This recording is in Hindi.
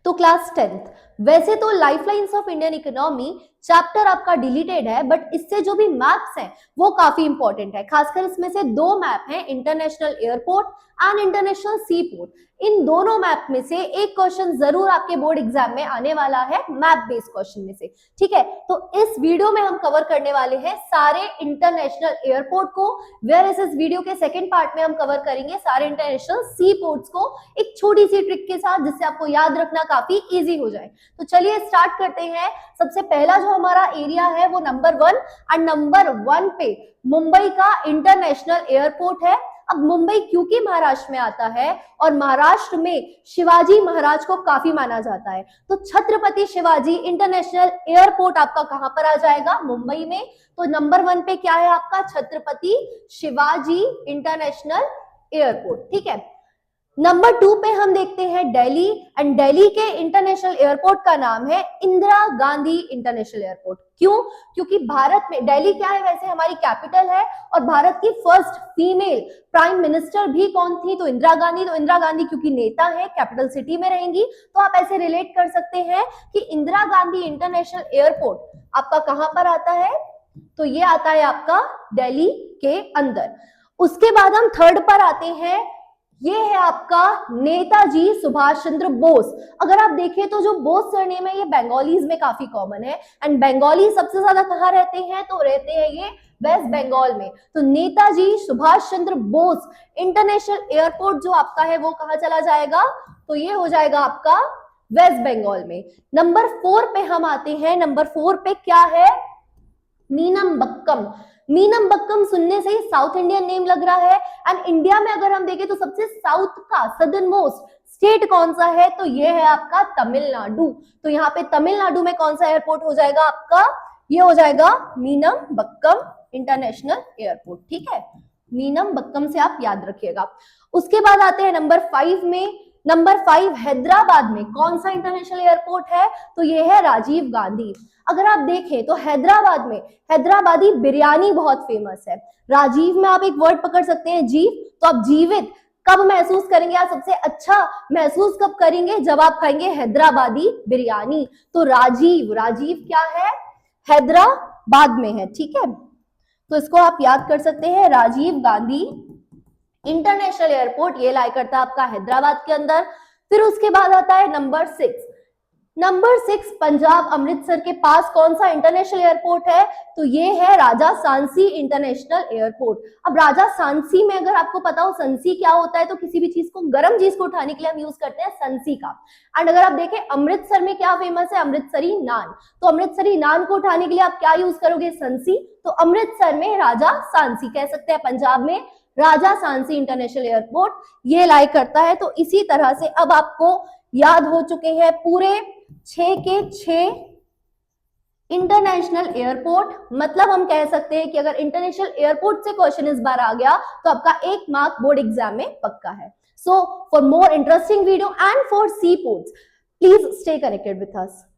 तो क्लास 10th, वैसे तो lifelines of Indian economy chapter आपका डिलीटेड है, बट इससे जो भी मैप्स हैं वो काफी इंपॉर्टेंट है। खासकर इसमें से दो मैप हैं, international airport and international sea port. इन दोनों मैप में से एक क्वेश्चन जरूर आपके बोर्ड एग्जाम में आने वाला है, मैप बेस्ड क्वेश्चन में से। ठीक है, तो इस वीडियो में हम कवर करने वाले हैं सारे इंटरनेशनल एयरपोर्ट को, वेयर इस वीडियो के सेकंड पार्ट में हम कवर करेंगे सारे इंटरनेशनल सी पोर्ट्स को एक छोटी सी ट्रिक के साथ, जिससे आपको याद रखना काफी इजी हो जाए। तो चलिए स्टार्ट करते हैं। सबसे पहला जो हमारा एरिया है वो नंबर 1, एंड नंबर 1 पे मुंबई का इंटरनेशनल एयरपोर्ट है। अब मुंबई क्योंकि महाराष्ट्र में आता है और महाराष्ट्र में शिवाजी महाराज को काफी माना जाता है, तो छत्रपति शिवाजी इंटरनेशनल एयरपोर्ट आपका कहां पर आ जाएगा? मुंबई में। तो नंबर 1 पे क्या है आपका? Chhatrapati Shivaji international airport. ठीक है, नंबर 2 पे हम देखते हैं दिल्ली, एंड दिल्ली के इंटरनेशनल एयरपोर्ट का नाम है इंदिरा गांधी इंटरनेशनल एयरपोर्ट। क्यों? क्योंकि भारत में दिल्ली क्या है, वैसे हमारी कैपिटल है, और भारत की फर्स्ट फीमेल प्राइम मिनिस्टर भी कौन थी? तो इंदिरा गांधी। तो इंदिरा गांधी क्योंकि नेता है, कैपिटल सिटी में रहेंगी, तो आप ऐसे रिलेट कर सकते हैं कि इंदिरा गांधी इंटरनेशनल एयरपोर्ट आपका कहां पर आता है? तो ये आता है आपका दिल्ली के अंदर। उसके बाद हम थर्ड पर आते हैं, ये है आपका नेताजी सुभाष चंद्र बोस। अगर आप देखें तो जो बोस सरनेम है ये बंगालीज में काफी कॉमन है, एंड बंगाली सबसे ज्यादा कहाँ रहते हैं? तो रहते हैं ये वेस्ट बंगाल में। तो नेताजी सुभाष चंद्र बोस इंटरनेशनल एयरपोर्ट जो आपका है वो कहाँ चला जाएगा? तो ये हो जाएगा आपका वेस्ट बंगाल में। नंबर 4 पे हम आते हैं। नंबर 4 पे क्या है? मीनमबक्कम। मीनमबक्कम सुनने से ही साउथ इंडियन नेम लग रहा है, एंड इंडिया में अगर हम देखें तो सबसे साउथ का सदर्न मोस्ट स्टेट कौन सा है? तो ये है आपका तमिलनाडु। तो यहाँ पे तमिलनाडु में कौन सा एयरपोर्ट हो जाएगा आपका? ये हो जाएगा मीनमबक्कम इंटरनेशनल एयरपोर्ट। ठीक है, मीनमबक्कम से आप याद रखिएगा। उसके बाद आते हैं नंबर 5 में। नंबर 5 हैदराबाद में कौन सा इंटरनेशनल एयरपोर्ट है? तो ये है राजीव गांधी। अगर आप देखें तो हैदराबाद में हैदराबादी बिरयानी बहुत फेमस है। राजीव में आप एक वर्ड पकड़ सकते हैं, जीव। तो आप जीवित कब महसूस करेंगे, आप सबसे अच्छा महसूस कब करेंगे? जब आप खाएंगे हैदराबादी बिरयानी। तो राजीव, राजीव क्या है? हैदराबाद में है। ठीक है, तो इसको आप याद कर सकते हैं, राजीव गांधी इंटरनेशनल एयरपोर्ट ये लाई करता है आपका हैदराबाद के अंदर। फिर उसके बाद आता है नंबर 6। नंबर 6 पंजाब अमृतसर के पास कौन सा इंटरनेशनल एयरपोर्ट है? तो ये है राजा सांसी इंटरनेशनल एयरपोर्ट। अब राजा सांसी में अगर आपको पता हो संसी क्या होता है, तो किसी भी चीज को, गर्म चीज को उठाने के लिए हम यूज करते हैं संसी का। एंड अगर आप देखें अमृतसर में क्या फेमस है? अमृतसरी नान। तो अमृतसरी नान को उठाने के लिए आप क्या यूज करोगे? संसी। तो अमृतसर में राजा सांसी कह सकते हैं, पंजाब में राजा सांसी इंटरनेशनल एयरपोर्ट ये लाई करता है। तो इसी तरह से अब आपको याद हो चुके हैं पूरे 6 के 6 इंटरनेशनल एयरपोर्ट। मतलब हम कह सकते हैं कि अगर इंटरनेशनल एयरपोर्ट से क्वेश्चन इस बार आ गया तो आपका 1 मार्क बोर्ड एग्जाम में पक्का है। So for more interesting video and for supports, please stay connected with us.